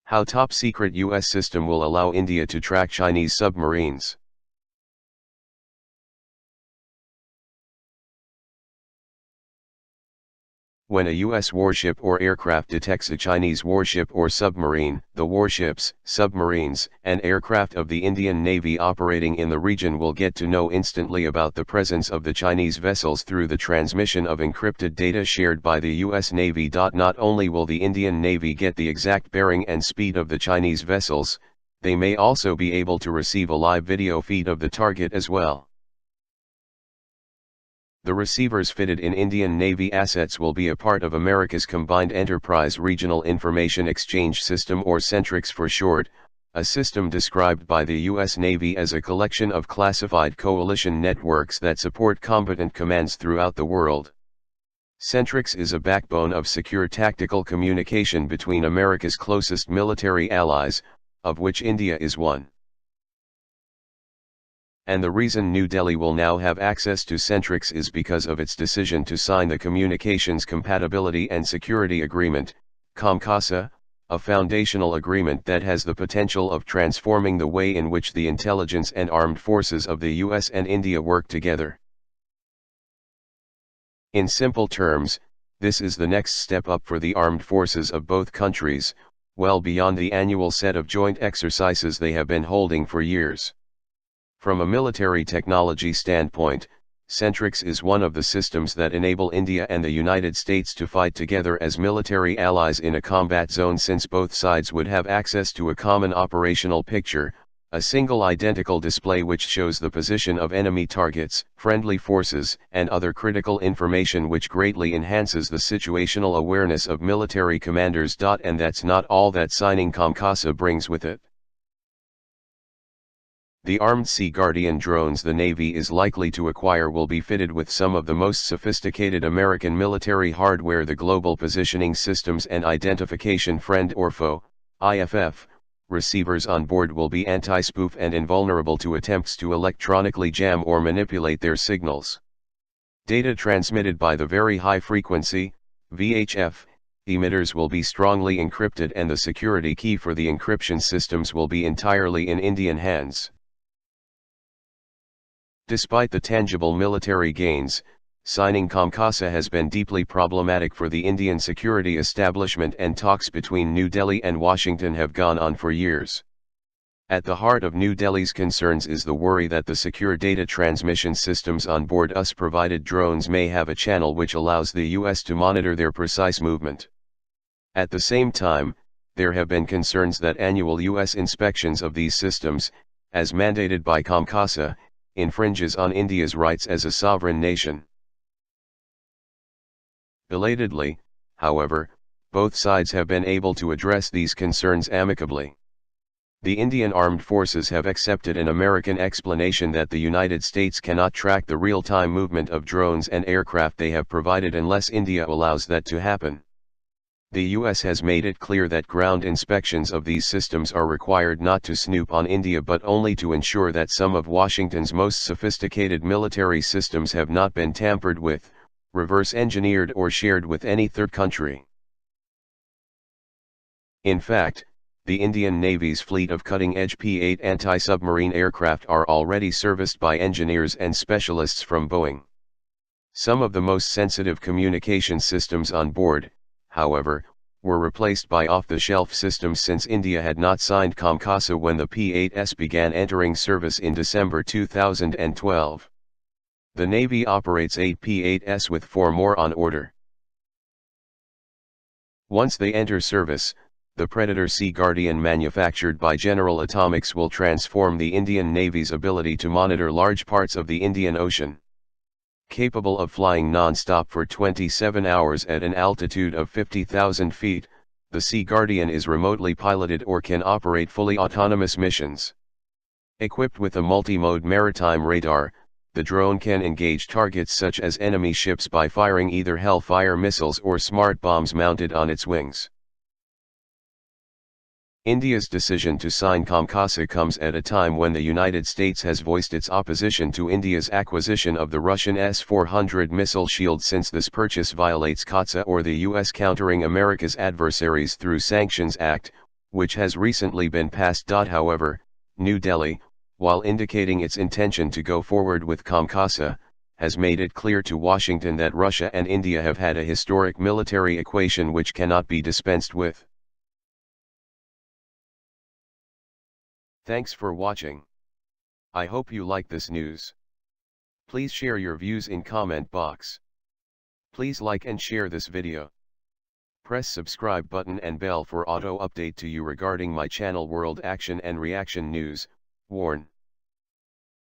How top-secret US system will allow India to track Chinese submarines. When a US warship or aircraft detects a Chinese warship or submarine, the warships, submarines, and aircraft of the Indian Navy operating in the region will get to know instantly about the presence of the Chinese vessels through the transmission of encrypted data shared by the US Navy. Not only will the Indian Navy get the exact bearing and speed of the Chinese vessels, they may also be able to receive a live video feed of the target as well. The receivers fitted in Indian Navy assets will be a part of America's Combined Enterprise Regional Information Exchange System, or CENTRIXS for short, a system described by the US Navy as a collection of classified coalition networks that support combatant commands throughout the world. CENTRIXS is a backbone of secure tactical communication between America's closest military allies, of which India is one. And the reason New Delhi will now have access to CENTRIXS is because of its decision to sign the Communications Compatibility and Security Agreement, COMCASA, a foundational agreement that has the potential of transforming the way in which the intelligence and armed forces of the US and India work together. In simple terms, this is the next step up for the armed forces of both countries, well beyond the annual set of joint exercises they have been holding for years. From a military technology standpoint, CENTRIXS is one of the systems that enable India and the United States to fight together as military allies in a combat zone, since both sides would have access to a common operational picture, a single identical display which shows the position of enemy targets, friendly forces, and other critical information, which greatly enhances the situational awareness of military commanders. And that's not all that signing COMCASA brings with it. The armed Sea Guardian drones the Navy is likely to acquire will be fitted with some of the most sophisticated American military hardware. The Global Positioning Systems and Identification Friend or Foe, IFF, receivers on board will be anti-spoof and invulnerable to attempts to electronically jam or manipulate their signals. Data transmitted by the Very High Frequency, VHF, emitters will be strongly encrypted, and the security key for the encryption systems will be entirely in Indian hands. Despite the tangible military gains, signing COMCASA has been deeply problematic for the Indian security establishment, and talks between New Delhi and Washington have gone on for years. At the heart of New Delhi's concerns is the worry that the secure data transmission systems on board US-provided drones may have a channel which allows the US to monitor their precise movement. At the same time, there have been concerns that annual US inspections of these systems, as mandated by COMCASA, infringes on India's rights as a sovereign nation. Belatedly, however, both sides have been able to address these concerns amicably. The Indian Armed Forces have accepted an American explanation that the United States cannot track the real-time movement of drones and aircraft they have provided unless India allows that to happen. The US has made it clear that ground inspections of these systems are required not to snoop on India but only to ensure that some of Washington's most sophisticated military systems have not been tampered with, reverse-engineered, or shared with any third country. In fact, the Indian Navy's fleet of cutting-edge P-8 anti-submarine aircraft are already serviced by engineers and specialists from Boeing. Some of the most sensitive communication systems on board, however, were replaced by off-the-shelf systems since India had not signed COMCASA when the P-8s began entering service in December 2012. The Navy operates 8 P-8s with 4 more on order. Once they enter service, the Predator Sea Guardian manufactured by General Atomics will transform the Indian Navy's ability to monitor large parts of the Indian Ocean. Capable of flying non-stop for 27 hours at an altitude of 50,000 feet, the Sea Guardian is remotely piloted or can operate fully autonomous missions. Equipped with a multi-mode maritime radar, the drone can engage targets such as enemy ships by firing either Hellfire missiles or smart bombs mounted on its wings. India's decision to sign COMCASA comes at a time when the United States has voiced its opposition to India's acquisition of the Russian S-400 missile shield, since this purchase violates COTSA, or the U.S. Countering America's Adversaries Through Sanctions Act, which has recently been passed. However, New Delhi, while indicating its intention to go forward with Comcasa, has made it clear to Washington that Russia and India have had a historic military equation which cannot be dispensed with. Thanks for watching. I hope you like this news. Please share your views in comment box. Please like and share this video. Press subscribe button and bell for auto update to you regarding my channel World Action and Reaction News. Warn.